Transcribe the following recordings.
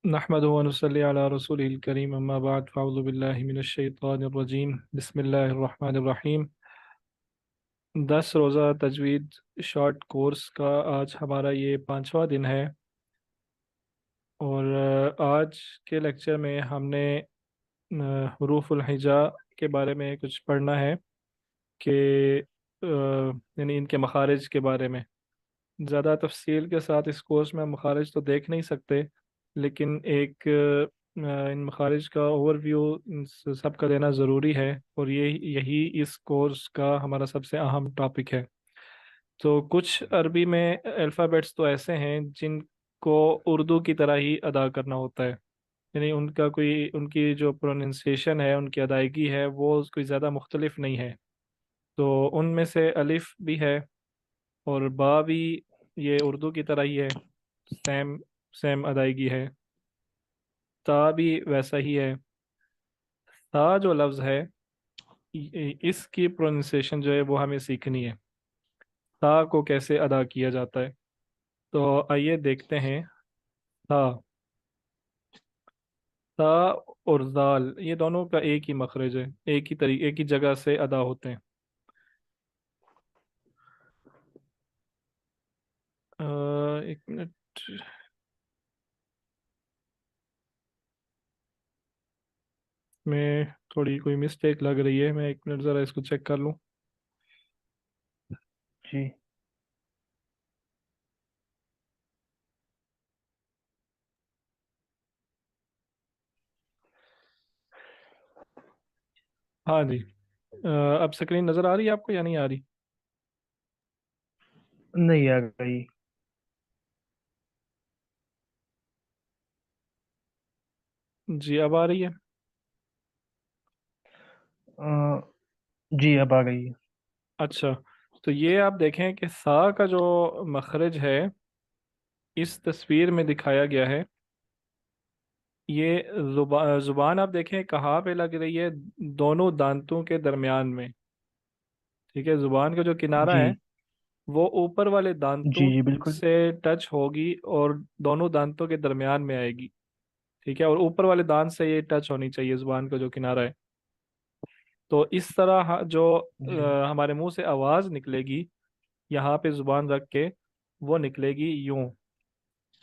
नहमदुहु व नुसल्ली अला रसूलिल करीम अम्मा बाद फ़अऊज़ु बिल्लाहि मिनश शैतानिर रजीम बिस्मिल्लाहिर रहमानिर रहीम। 10 रोज़ा तजवीद शॉर्ट कोर्स का आज हमारा ये पांचवा दिन है। और आज के लेक्चर में हमने हुरूफुल हिजा के बारे में कुछ पढ़ना है कि यानी इनके मखारिज के बारे में। ज़्यादा तफसील के साथ इस कोर्स में हम मखारिज तो देख नहीं सकते, लेकिन एक इन मखारिज का ओवरव्यू इन सब का देना ज़रूरी है। और ये यही इस कोर्स का हमारा सबसे अहम टॉपिक है। तो कुछ अरबी में अल्फ़ाबेट्स तो ऐसे हैं जिनको उर्दू की तरह ही अदा करना होता है, यानी उनका कोई उनकी जो प्रोनाउंसिएशन है, उनकी अदायगी है, वो कोई ज़्यादा मुख्तलिफ नहीं है। तो उनमें से अलिफ भी है और बा भी, ये उर्दू की तरह ही है, सेम सेम अदायगी है। ता भी वैसा ही है। ता जो लफ्ज़ है, इसकी प्रोनाउंसिएशन जो है वो हमें सीखनी है। ता को कैसे अदा किया जाता है, तो आइए देखते हैं। ता ता और जाल, ये दोनों का एक ही मखरज है, एक ही जगह से अदा होते हैं। एक मिनट में थोड़ी कोई मिस्टेक लग रही है, मैं एक मिनट ज़रा इसको चेक कर लूँ। जी। हाँ जी। अब स्क्रीन नज़र आ रही है आपको या नहीं आ रही? नहीं आ गई। जी, अब आ रही है। अ, जी अब आ गई है। अच्छा, तो ये आप देखें कि सा का जो मखरज है इस तस्वीर में दिखाया गया है। ये जुबान आप देखें कहाँ पे लग रही है, दोनों दांतों के दरमियान में। ठीक है, जुबान का जो किनारा जी है वो ऊपर वाले जी दांतों जी बिल्कुल। से टच होगी और दोनों दांतों के दरमियान में आएगी। ठीक है, और ऊपर वाले दांत से ये टच होनी चाहिए जुबान का जो किनारा है। तो इस तरह जो जी हमारे मुंह से आवाज़ निकलेगी, यहाँ पे जुबान रख के वो निकलेगी यूं,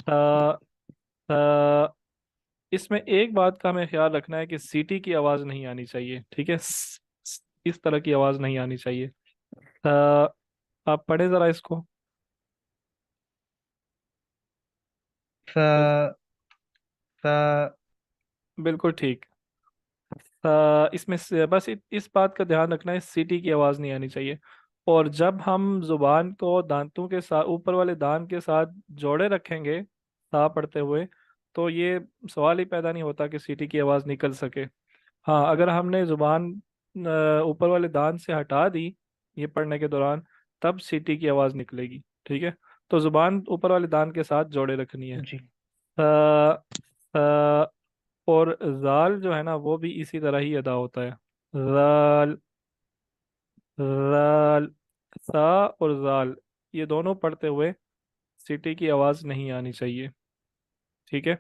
त त। इसमें एक बात का हमें ख्याल रखना है कि सीटी की आवाज़ नहीं आनी चाहिए। ठीक है, इस तरह की आवाज़ नहीं आनी चाहिए। त, आप पढ़े ज़रा इसको। सा सा। बिल्कुल ठीक। इसमें बस इस बात का ध्यान रखना है, सीटी की आवाज़ नहीं आनी चाहिए। और जब हम जुबान को दांतों के साथ, ऊपर वाले दांत के साथ जोड़े रखेंगे सा पढ़ते हुए, तो ये सवाल ही पैदा नहीं होता कि सीटी की आवाज़ निकल सके। हाँ, अगर हमने जुबान ऊपर वाले दांत से हटा दी ये पढ़ने के दौरान, तब सीटी की आवाज़ निकलेगी। ठीक है, तो जुबान ऊपर वाले दांत के साथ जोड़े रखनी है। जी अ, और जाल जो है ना वो भी इसी तरह ही अदा होता है। जाल जाल। सा और जाल, ये दोनों पढ़ते हुए सीटी की आवाज़ नहीं आनी चाहिए। ठीक है,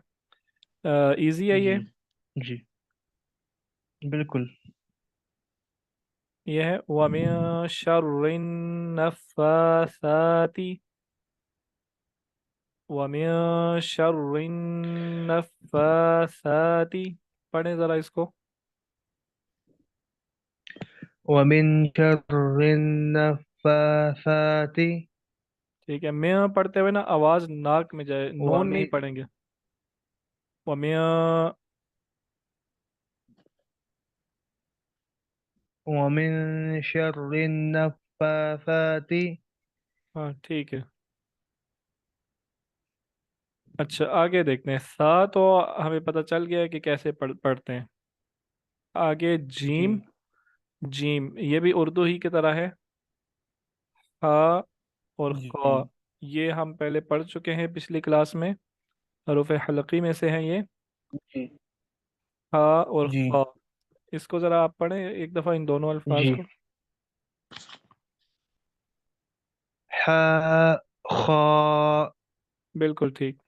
इजी है जी ये। जी बिल्कुल। ये है वमिन शर्रिन नफ्फासाती, वमिन शर्रिन नफ्फासाती। पढ़ें ज़रा इसको। वमिन शर्रिन नफ्फासाति। ठीक है, मैं पढ़ते हुए ना आवाज़ नाक में जाए, नून नहीं वमिन पढ़ेंगे। वमिन, वमिन शर्रिन नफ्फासाति। हाँ ठीक है। अच्छा, आगे देखते हैं। सा तो हमें पता चल गया है कि कैसे पढ़ते हैं। आगे जी जीम। जीम ये भी उर्दू ही की तरह है। हा और खा, जी ये हम पहले पढ़ चुके हैं पिछली क्लास में, हरूफ हलकी में से हैं ये। जी हा और जी खा, इसको ज़रा आप पढ़ें एक दफ़ा इन दोनों अल्फाज जी। को। हा खा। बिल्कुल ठीक।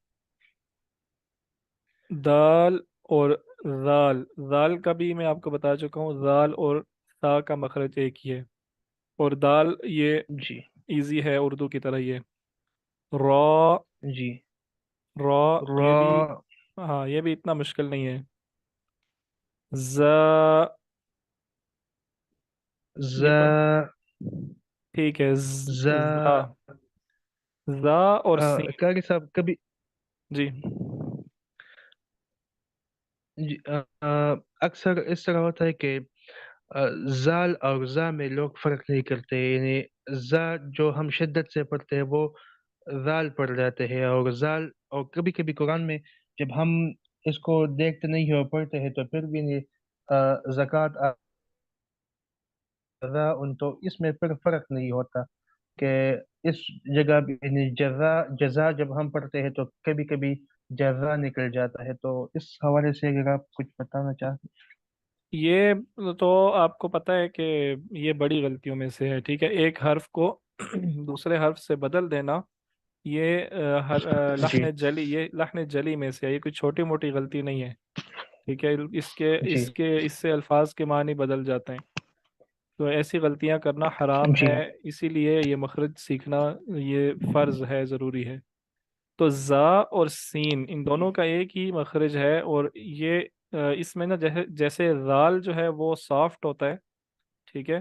दाल और दाल, दाल का भी मैं आपको बता चुका हूँ, दाल और सा का मखरज एक ही है। और दाल ये जी इजी है उर्दू की तरह, ये रॉ, जी। रॉ, ये भी, र हाँ ये भी इतना मुश्किल नहीं है। ज, ज ये ठीक है, जा, ज जा और सीन। कारी साहब कभी जी। जी, अक्सर इस तरह होता है कि जाल और जा में लोग फर्क नहीं करते, यानी जा जो हम शिद्दत से पढ़ते हैं वो जाल पढ़ जाते हैं, और जाल, और कभी कभी कुरान में जब हम इसको देखते नहीं हो पढ़ते हैं तो फिर भी नहीं, जक़ात अदा उन, तो इसमें फिर फर्क नहीं होता कि इस जगह भी यानी जजा, जजा जब हम पढ़ते हैं तो कभी कभी जजा निकल जाता है। तो इस हवाले से अगर आप कुछ बताना चाहते। ये तो आपको पता है कि ये बड़ी गलतियों में से है, ठीक है, एक हर्फ को दूसरे हर्फ से बदल देना, ये जी लहन जली, ये लहन जली में से है, ये कोई छोटी मोटी गलती नहीं है। ठीक है, इसके जी इसके इससे अल्फाज के मानी बदल जाते हैं। तो ऐसी गलतियां करना हराम जी है, इसीलिए ये मखरज सीखना ये फ़र्ज है, ज़रूरी है। तो ज़ा और सीन इन दोनों का एक ही मखरज है, और ये इसमें ना जैसे जैसे राल जो है वो सॉफ्ट होता है, ठीक है,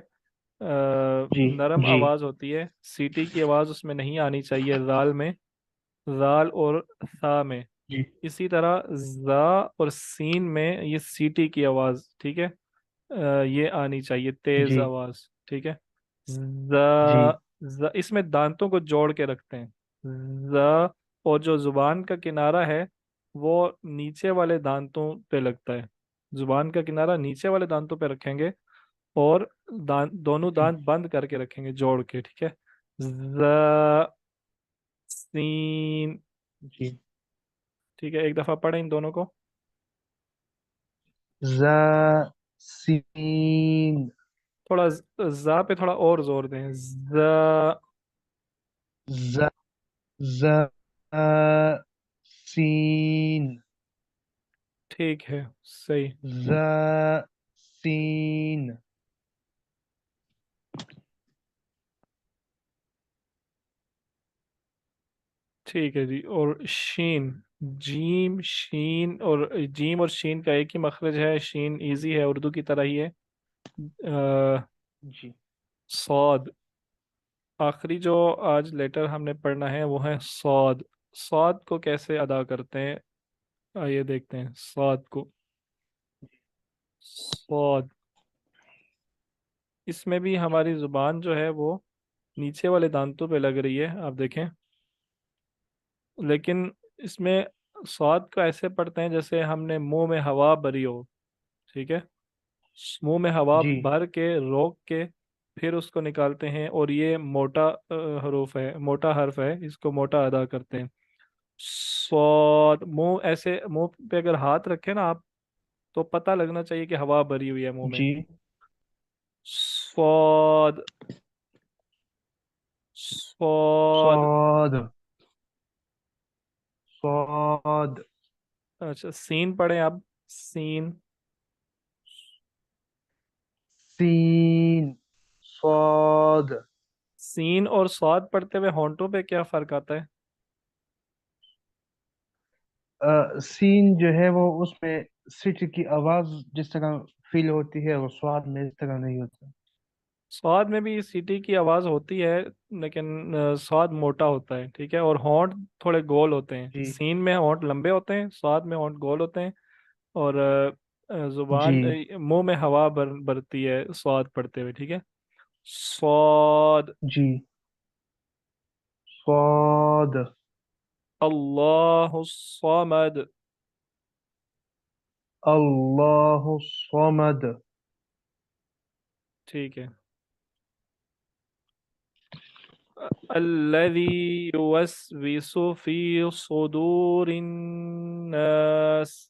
जी नरम जी आवाज़ होती है, सीटी की आवाज़ उसमें नहीं आनी चाहिए राल में, राल और सा में। जी इसी तरह ज़ा और सीन में ये सीटी की आवाज़, ठीक है, ये आनी चाहिए तेज जी आवाज, ठीक है। जी इसमें दांतों को जोड़ के रखते हैं, ज, और जो जुबान का किनारा है वो नीचे वाले दांतों पे लगता है, जुबान का किनारा नीचे वाले दांतों पे रखेंगे, और दोनों जी दांत बंद करके रखेंगे जोड़ के, ठीक है। ज, सीन, जी। ठीक है, एक दफा पढ़े इन दोनों को। जा सीन थोड़ा जा पे थोड़ा और जोर दें, ज, जा जा सीन ठीक है, सही। जा सीन। ठीक है जी। और शीन, जीम शीन, और जीम और शीन का एक ही मखरज है, शीन इजी है उर्दू की तरह ही है। जी सौद, आखिरी जो आज लेटर हमने पढ़ना है वो है सौद। सौद को कैसे अदा करते हैं, आइए देखते हैं सौद को। सौद, इसमें भी हमारी जुबान जो है वो नीचे वाले दांतों पे लग रही है, आप देखें, लेकिन इसमें सौद को ऐसे पढ़ते हैं जैसे हमने मुंह में हवा भरी हो, ठीक है, मुंह में हवा जी भर के रोक के फिर उसको निकालते हैं, और ये मोटा हरूफ है, मोटा हर्फ है, इसको मोटा अदा करते हैं। स्वाद, मुंह ऐसे, मुंह पे अगर हाथ रखे ना आप, तो पता लगना चाहिए कि हवा भरी हुई है मुंह में। जी। स्वाद, स्वाद। सौद सौद अच्छा, सीन पढ़े आप, सीन। सीन सौद। सीन और स्वाद पढ़ते हुए होंठों पे क्या फर्क आता है? सीन जो है वो उसमें सिट की आवाज जिस तरह फील होती है, और स्वाद में इस तरह नहीं होता। स्वाद में भी सीटी की आवाज होती है, लेकिन स्वाद मोटा होता है, ठीक है, और होंठ थोड़े गोल होते हैं, जी सीन में होंठ लंबे होते हैं, स्वाद में होंठ गोल होते हैं। और जी जुबान, मुंह में हवा भरती है स्वाद पढ़ते हुए, ठीक है। स्वाद। जी। स्वाद अल्लाह समद, अल्लाह समद। ठीक है। अल्लज़ी युवस्विसु फी सुदूरिन नास,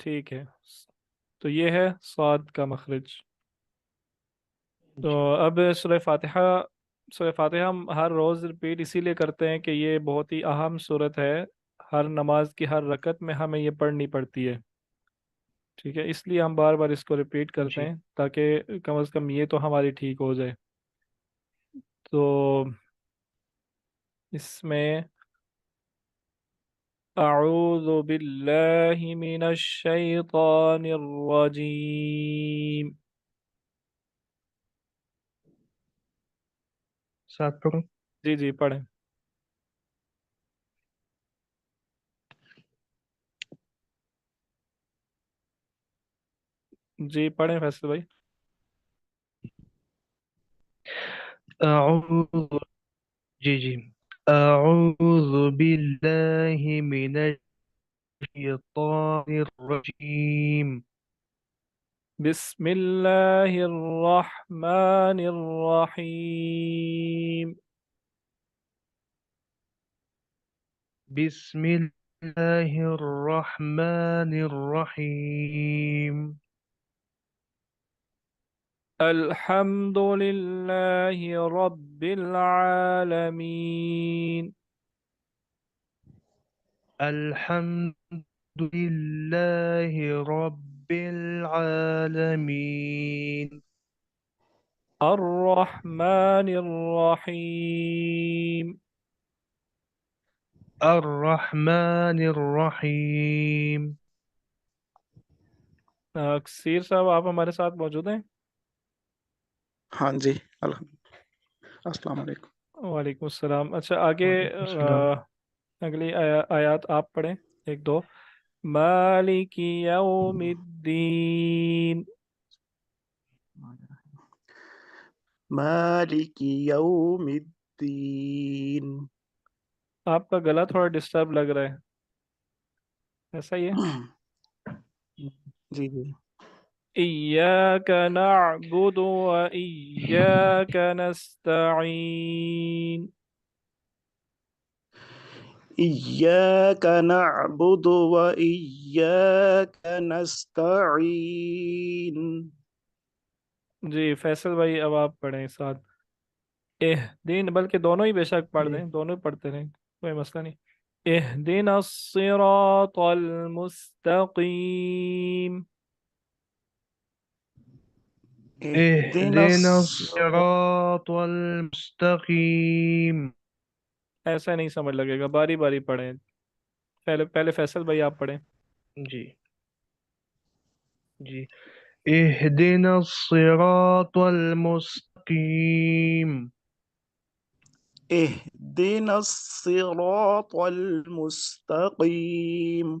ठीक है, तो ये है स्वाद का मखरज। तो जी अब सूरह फातिहा हम हर रोज़ रिपीट इसीलिए करते हैं कि ये बहुत ही अहम सूरत है। हर नमाज की हर रकत में हमें ये पढ़नी पड़ती है। ठीक है, इसलिए हम बार बार इसको रिपीट करते जी। हैं ताकि कम से कम ये तो हमारी ठीक हो जाए। तो इसमें अऊज़ु बिल्लाहि मिनश शैतानिर रजीम। साथ पढ़ो। जी जी पढ़ें। जी पढ़ें फैसल भाई। अऊज़ु जी जी अऊज़ु बिल्लाहि मिनश शैतानिर रजीम। बिस्मिल्लाहिर रहमानिर रहीम। बिस्मिल्लाहिर रहमानिर रहीम। अल्हम्दुलिल्लाहि रब्बिल आलमीन। अल्हम्दुलिल्लाहि रब्बिल आलमीन। अर्रहमानिर रहीम। अर्रहमानिर रहीम। सीर साहब आप हमारे साथ मौजूद हैं? हाँ जी। अस्सलाम वालेकुम। वालेकुम अस्सलाम। अच्छा आगे वालेकुम सलाम। अगली आयत आप पढ़ें, एक दो। मालिकी यौमिद्दीन। मालिकी यौमिद्दीन। आपका गला थोड़ा डिस्टर्ब लग रहा है, ऐसा ही है? जी जी। इय्याक नअबुदु व इय्याक नस्तईन। इय्याक नअबुदु व इय्याक नस्तईन। जी फैसल भाई अब आप पढ़ें साथ। एह दिन, बल्कि दोनों ही बेशक पढ़ जी। दें, दोनों ही पढ़ते रहें, कोई मसला नहीं। इहदिना सिरातल मुस्तकीम। इहदिना इहदिना सिरातल मुस्तकीम। ऐसा नहीं समझ लगेगा, बारी बारी पढ़ें। पहले पहले फैसल भाई आप पढ़ें। जी जी इहदिना सिरातल मुस्तकीम। इहदिना सिरातल मुस्तकीम।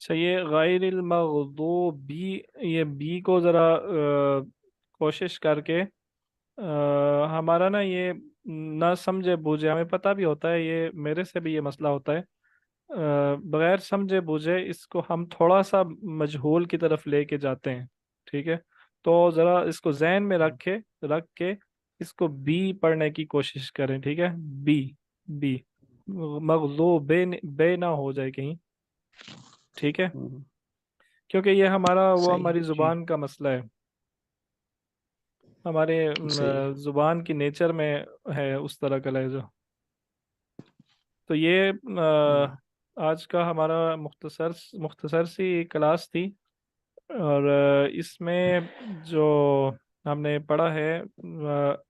अच्छा ये गैरिल मग़दूबी, ये बी को ज़रा कोशिश करके हमारा ना ये ना समझे बूझे, हमें पता भी होता है, ये मेरे से भी ये मसला होता है। बगैर समझे बूझे इसको हम थोड़ा सा मजहूल की तरफ लेके जाते हैं। ठीक है, तो ज़रा इसको जहन में रख के इसको बी पढ़ने की कोशिश करें। ठीक है, बी, बी, मगलूब बे ना हो जाए कहीं। ठीक है, क्योंकि ये सही है। हमारी जी ज़ुबान का मसला है। हमारे सही है। ज़ुबान की नेचर में है उस तरह का लहजा। तो ये आज का हमारा मुख्तसर मुख्तसर सी क्लास थी। और इसमें जो हमने पढ़ा है,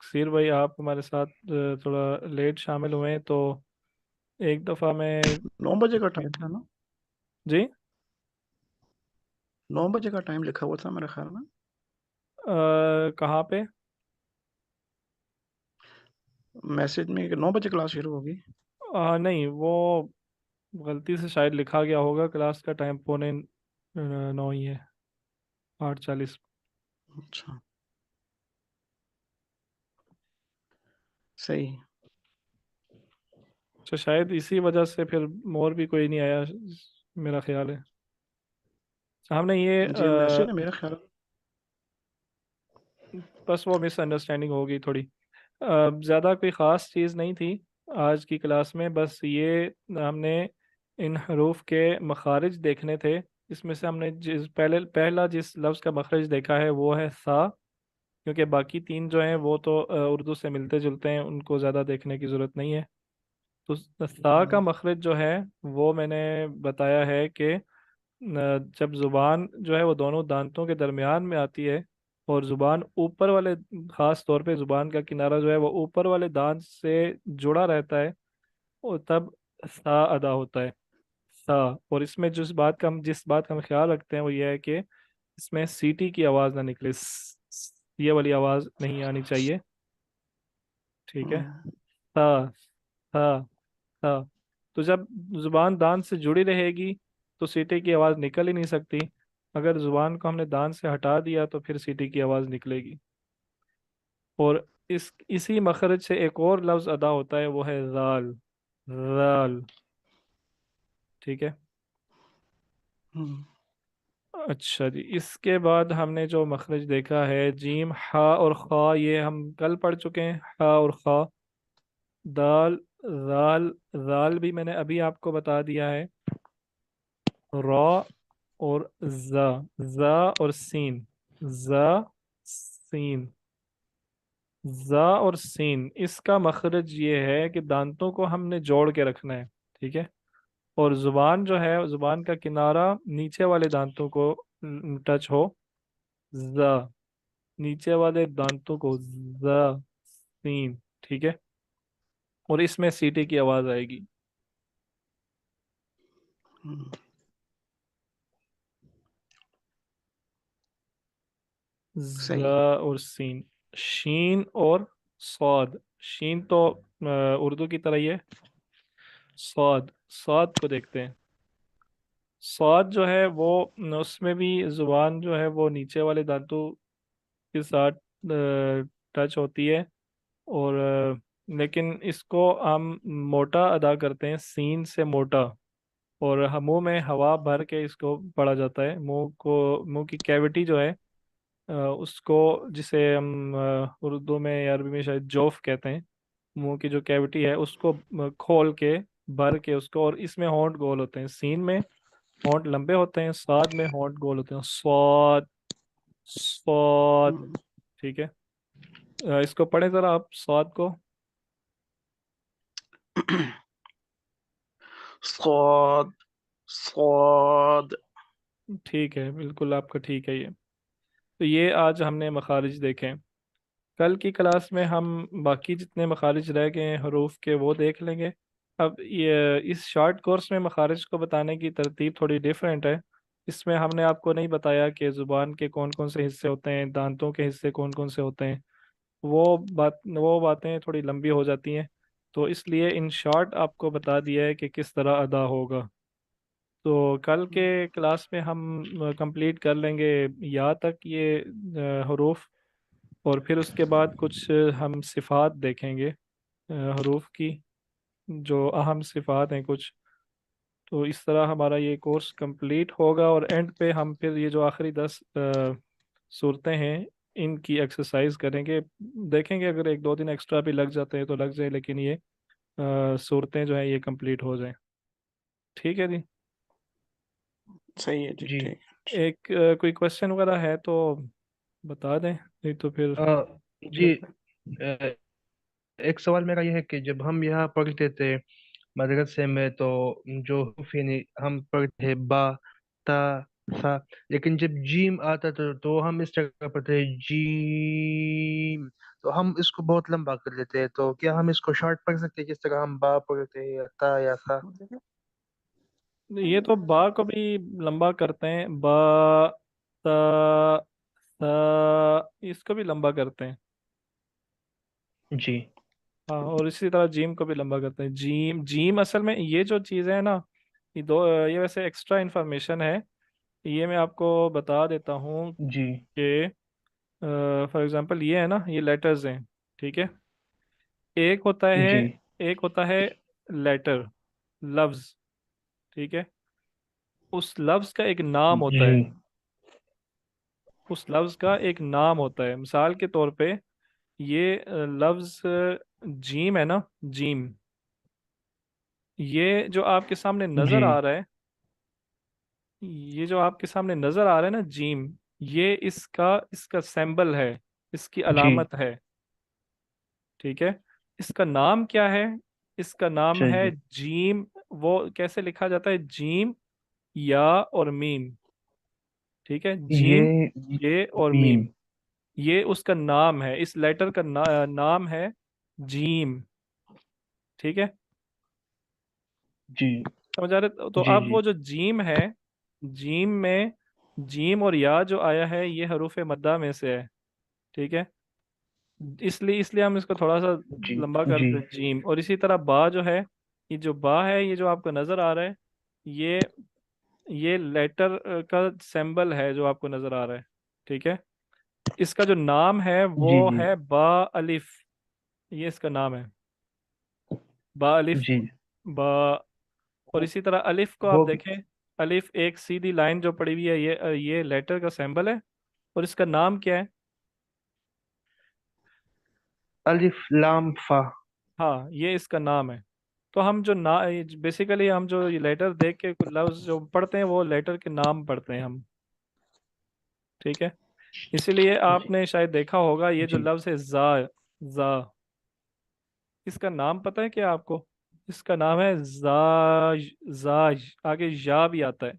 सीर भाई आप हमारे साथ थोड़ा लेट शामिल हुए हैं, तो एक दफ़ा मैं 9 बजे का टाइम था ना? जी 9 बजे का टाइम लिखा हुआ था मेरे ख्याल में। कहाँ पे? मैसेज में कि 9 बजे क्लास शुरू होगी। नहीं, वो गलती से शायद लिखा गया होगा। क्लास का टाइम 8:45 ही है, 8:40। अच्छा, सही। तो शायद इसी वजह से फिर और भी कोई नहीं आया, मेरा ख्याल है। हमने ये जी, मैसेज में मेरा ख्याल। बस वो मिसअंडरस्टैंडिंग हो गई थोड़ी। ज़्यादा कोई ख़ास चीज़ नहीं थी आज की क्लास में। बस ये हमने इन हरूफ के मखारिज देखने थे। इसमें से हमने पहला जिस लफ्ज़ का मखरज देखा है वो है सा, क्योंकि बाकी तीन जो हैं वो तो उर्दू से मिलते जुलते हैं, उनको ज़्यादा देखने की ज़रूरत नहीं है। तो सा का मखरज जो है वो मैंने बताया है कि जब जुबान जो है वो दोनों दांतों के दरमियान में आती है और जुबान ऊपर वाले, खास तौर पे जुबान का किनारा जो है वो ऊपर वाले दांत से जुड़ा रहता है, और तब सा अदा होता है। सा। और इसमें जिस बात का हम ख्याल रखते हैं वो ये है कि इसमें सीटी की आवाज़ ना निकले, ये वाली आवाज़ नहीं आनी चाहिए। ठीक है। हम्म, सा सा सा। तो जब जुबान दांत से जुड़ी रहेगी तो सीटी की आवाज़ निकल ही नहीं सकती। अगर जुबान को हमने दांत से हटा दिया तो फिर सीटी की आवाज़ निकलेगी। और इसी मखरज से एक और लफ्ज़ अदा होता है, वो है जाल। जाल। ठीक है। हम्म, अच्छा जी, इसके बाद हमने जो मखरज देखा है जीम हा और खा, ये हम कल पढ़ चुके हैं, हा और खा। दाल, जाल, जाल भी मैंने अभी आपको बता दिया है। रॉ और जा और सीन, जा, सीन, जा और सीन, इसका मखरज ये है कि दांतों को हमने जोड़ के रखना है। ठीक है। और जुबान जो है, जुबान का किनारा नीचे वाले दांतों को टच हो। जा, नीचे वाले दांतों को जा, सीन। ठीक है। और इसमें सीटी की आवाज आएगी। हम्म, जा सही। और सीन। शीन और सौद। शीन तो उर्दू की तरह ही है। सौद, सौद को देखते हैं। सौद जो है वो उसमें भी जुबान जो है वो नीचे वाले दांतों के साथ टच होती है। और लेकिन इसको हम मोटा अदा करते हैं, सीन से मोटा। और मुंह में हवा भर के इसको पढ़ा जाता है। मुंह की कैविटी जो है उसको, जिसे हम उर्दू में या अरबी में शायद जोफ कहते हैं, मुंह की जो कैविटी है उसको खोल के, भर के उसको। और इसमें होंठ गोल होते हैं, सीन में होंठ लंबे होते हैं, स्वाद में होंठ गोल होते हैं। स्वाद, स्वाद। हम्म, ठीक है। इसको पढ़े जरा आप, स्वाद को। स्वाद, स्वाद। ठीक है, बिल्कुल आपका ठीक है ये। तो ये आज हमने मखारिज देखे। कल की क्लास में हम बाकी जितने मखारिज रह गए हैं हरूफ के वो देख लेंगे। अब ये इस शॉर्ट कोर्स में मखारिज को बताने की तरतीब थोड़ी डिफरेंट है। इसमें हमने आपको नहीं बताया कि ज़ुबान के कौन कौन से हिस्से होते हैं, दांतों के हिस्से कौन कौन से होते हैं। वो बातें थोड़ी लंबी हो जाती हैं। तो इसलिए इन शॉर्ट आपको बता दिया है कि किस तरह अदा होगा। तो कल के क्लास में हम कंप्लीट कर लेंगे या तक ये हरूफ। और फिर उसके बाद कुछ हम सिफ़ात देखेंगे हरूफ की, जो अहम सिफ़ात हैं कुछ। तो इस तरह हमारा ये कोर्स कंप्लीट होगा और एंड पे हम फिर ये जो आखिरी 10 सूरतें हैं इनकी एक्सरसाइज करेंगे। देखेंगे अगर एक दो दिन एक्स्ट्रा भी लग जाते हैं तो लग जाए, लेकिन ये सूरतें जो हैं ये कंप्लीट हो जाएं। ठीक है जी। सही है जी, जी। ठीक। एक कोई क्वेश्चन वगैरह है तो बता दें, नहीं तो फिर जी, अ, एक सवाल मेरा यह है कि जब हम यहाँ पढ़ते थे मदरसे में, तो जो हरूफ यानी हम पढ़ते थे बा, ता, सा, लेकिन जब जीम आता था तो हम इस तरह पढ़ते हैं जीम। तो हम इसको बहुत लंबा कर लेते हैं। तो क्या हम इसको शॉर्ट पढ़ सकते हैं, जिस तरह हम बा पढ़ते हैं, या ता या सा? ये तो बा को भी लंबा करते हैं, बा, ता, सा, इसको भी लंबा करते हैं। जी हाँ, और इसी तरह जीम को भी लंबा करते हैं। जीम, जीम असल में ये जो चीज़ें हैं ना, ये दो, ये वैसे एक्स्ट्रा इन्फॉर्मेशन है, ये मैं आपको बता देता हूँ जी कि फॉर एग्जांपल ये है ना, ये लेटर्स हैं, ठीक है। एक होता है, जी एक होता है लेटर, लफ्ज, ठीक है। उस लफ्ज का एक नाम होता जी है, उस लफ्ज का एक नाम होता है। मिसाल के तौर पे ये लफ्ज जीम है ना, जीम, ये जो आपके सामने जी नजर आ रहा है, ये जो आपके सामने नजर आ रहा है ना, जीम, ये इसका इसका सिंबल है, इसकी जी। अलामत है, ठीक है। इसका नाम क्या है? इसका नाम अच्छा है जी। जीम। वो कैसे लिखा जाता है? जीम, या और मीम, ठीक है। जीम, ये ये और मीम, मीम। ये उसका नाम है, इस लेटर का नाम है जीम, ठीक है। जी समझ आ रहे? तो जी अब जी वो जो जीम है, जीम में जीम और या जो आया है, ये हरूफ मद्दा में से है, ठीक है। इसलिए इसलिए हम इसको थोड़ा सा जी लंबा जी करते हैं, जीम। और इसी तरह बा जो है, ये जो बा है, ये जो आपको नजर आ रहा है, ये ये लेटर का सिंबल है जो आपको नजर आ रहा है, ठीक है। इसका जो नाम है वो जी जी है बा अलिफ, ये इसका नाम है, बा अलिफ, जी। बा। और इसी तरह अलिफ को आप वो देखें, अलिफ एक सीधी लाइन जो पड़ी हुई है, ये लेटर का सिंबल है। और इसका नाम क्या है? अलिफ लाम फा। हाँ, ये इसका नाम है। तो हम जो ना, बेसिकली हम जो ये लेटर देख के लफ्ज जो पढ़ते हैं, वो लेटर के नाम पढ़ते हैं हम, ठीक है। इसीलिए जी आपने शायद देखा होगा, ये जो जी। लफ्ज है जा, जा, इसका नाम पता है क्या आपको? इसका नाम है जाज, जाज, आगे या भी आता है,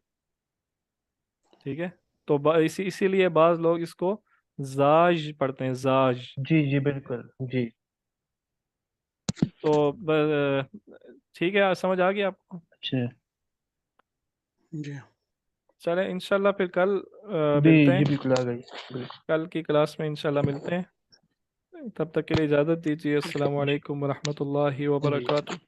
ठीक है। तो इसीलिए बाज लोग इसको जाज पढ़ते हैं, जाज। जी जी बिल्कुल जी। तो ठीक है, समझ आ गया आपको? अच्छा। जी। चले इंशाल्लाह फिर कल जी मिलते जी हैं, बिल्कुल आ गई। बिल्कुल। कल की क्लास में इंशाल्लाह मिलते हैं। तब तक के लिए इजाज़त दीजिए। अस्सलाम जी वालेकुम वरहमतुल्लाहि जी। वबरकातुहू।